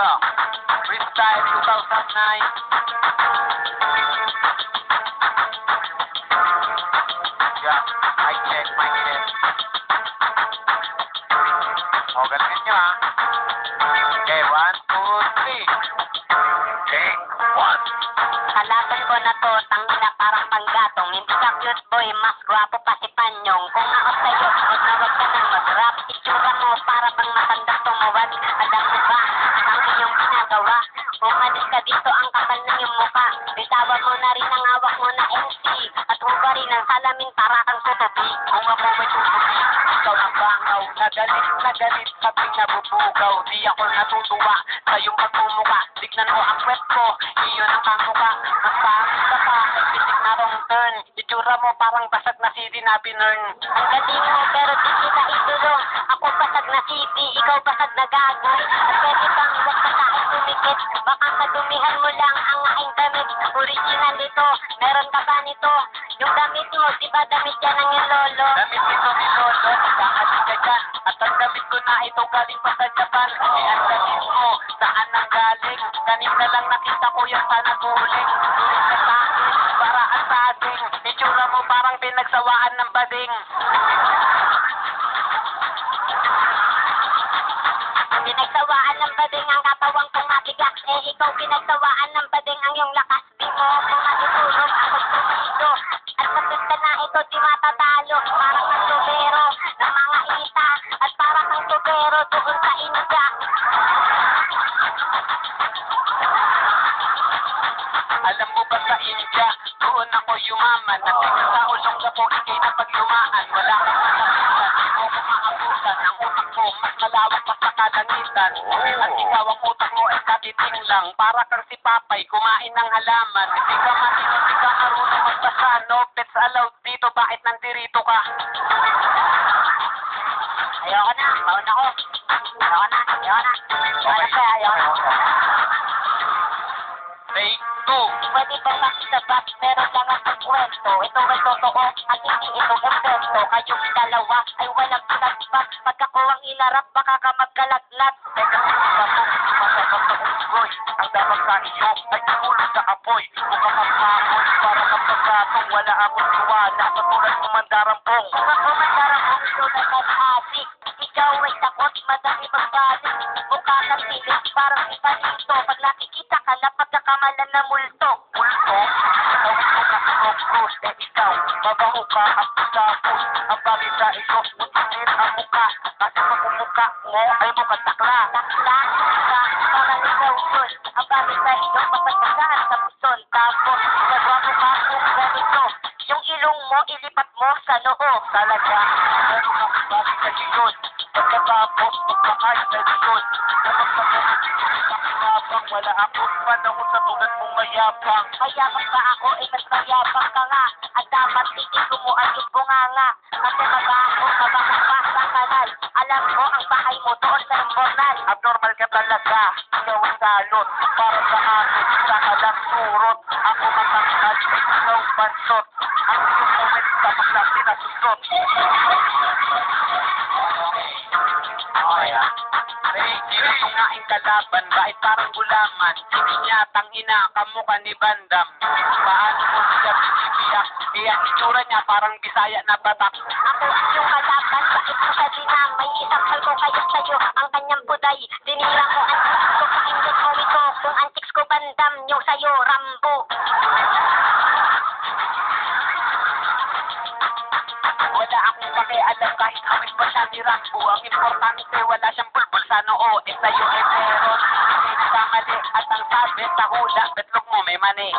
Yeah. Freestyle 2009. Yeah. Mic check, mic check. Oh, galingan nyo ha. Okay, 1, 2, 3. Okay, 1. Kalaban ko na to, tangina parang panggatong. Hindi ka cute boy, mas gwapo pa si Panyong. Kung ako sa'yo, huwag na huwag ka nang mag-rap. Itsura mo para bang matanda tumuwad. Alam mo ba, ang iyong ginagawa? Umalis ka dito, ang kapal ng iyong mukha. Bitawan mo na rin ang hawak mo na MC. At huwag rin ang salamin para kang tutubi. Kung ako may tutubi, ikaw ang bangaw. Na galit, sabi nabubugaw. Di ako natutuwa sa iyong pagmumuka. Tignan mo ang kwet ko, iyon ang kamuka. Mas pangit ka pa, ay pitik na wrong turn. Itsura mo parang basag na CD na binurn. Ang galing mo pero di kita itulong. Ako basag na CD, ikaw basag na gagoy. At pwede bang huwag ka sa akin tumikit. Baka kadumihan mo lang ang aking damit. Original ito, meron ka ba nito? Yung damit mo, di ba damit yan ang yung lolo? Damit ito ni Lolo, kakalik ka dyan. At ang damit ko na ito galing pa sa Japan. Eh ang damit mo, saan nang galing? Kanina lang nakita ko yung panaguling. Tulis ka sa akin, para ang sading. Itsura mo parang pinagsawaan ng bading. Pinagsawaan ng bading ang katawang kong mabigat. Eh ikaw pinagsawaan ng bading ang iyong lakas. Di mo kung natutulog ako tumido. At kapit na ito di matatalo. Parang kang tubero ng mga ita. At parang kang tubero doon sa India. Alam mo ba sa India, doon ako yumaman. Natin sa ulong na po, ikay na paglumaan. Wala kang malakitan, di mo ko maabutan. Ang utak ko, mas malawak pa sa kalangitan. At ikaw ang utak mo ay katiting lang. Para kang si Papay, kumain ng halaman. Hindi ka matino, hindi ka marunong magbasa. No pets allowed dito, bakit nandirito ka? Ayoko na, mauna ko. Ayoko na. Ayoko na. Take 2. Pwede bang makisabat, meron lang ang kwento. Ito ay totoo at hindi ito epekto. Kayong dalawa ay walang pinagbat. Pag ako ang ilarap, baka ka magkalaglat. Teka, sa mo, masabag na unggoy. Ang dapat sa iyo ay tulad sa apoy. Mukhang magpapoy para kapagkatong wala akong tiwala. Katulad mo mandarampong. Kung ako magdarapong ito na nag-asik, ikaw ay takot, madami magbalik. Mukha kang tilis, parang ipanito. Pag nakikita ka na pagkakamalan na multo. Multo, tawid mo na ang cross. Eh ikaw, mabaho ka at isapos. Ang bagay sa iyo, mutitin ang mukha. Kasi pag umukha mo ay mukhang takla. Takla, parang ikaw yun. Ang bagay sa iyo, mapagkasahan sa puson. Tapos, nagawa mo ka kung ganito. Yung ilong mo, ilipat mo sa noo. Talaga, pero ang bagay sa iyo. Pagkatapos, magpakay sa iyo. Dapat sa mga pakinabang, wala akong panahon sa tulad mong mayabang. Mayabang ba ako? Eh, mas mayabang ka nga. At dapat titigko mo ang iyong bunganga. Kasi mabaho pa sa kanal. Alam mo, ang bahay mo doon sa Limbornal. Abnormal ka talaga, ikaw ang salot. Para sa akin, isa ka lang surot. Ako matangkad, ikaw bansot. Ang iyong moment sa paglabi na susot. Dito nga ang kalaban, bakit parang gulaman? Hindi niya tangina, kamukha ni Bandam. Paano mo siya binibiyak? Eh, ang itsura niya parang Bisaya na batak. Ako yung kalaban, bakit mo sa dinang? May isang ko kayo sa'yo, ang kanyang buday. Dinira ko ang chicks ko, pakinggan mo ito. Kung ang chicks ko Bandam, yung sa'yo, Rambo. Wala akong pakialam kahit awit pa siya ni Rambo. Ang importante, wala siyang bulbul sa noo. Eh sa'yo eh meron, hindi nagkamali. At ang sabi sa hula, betlog mo may mani.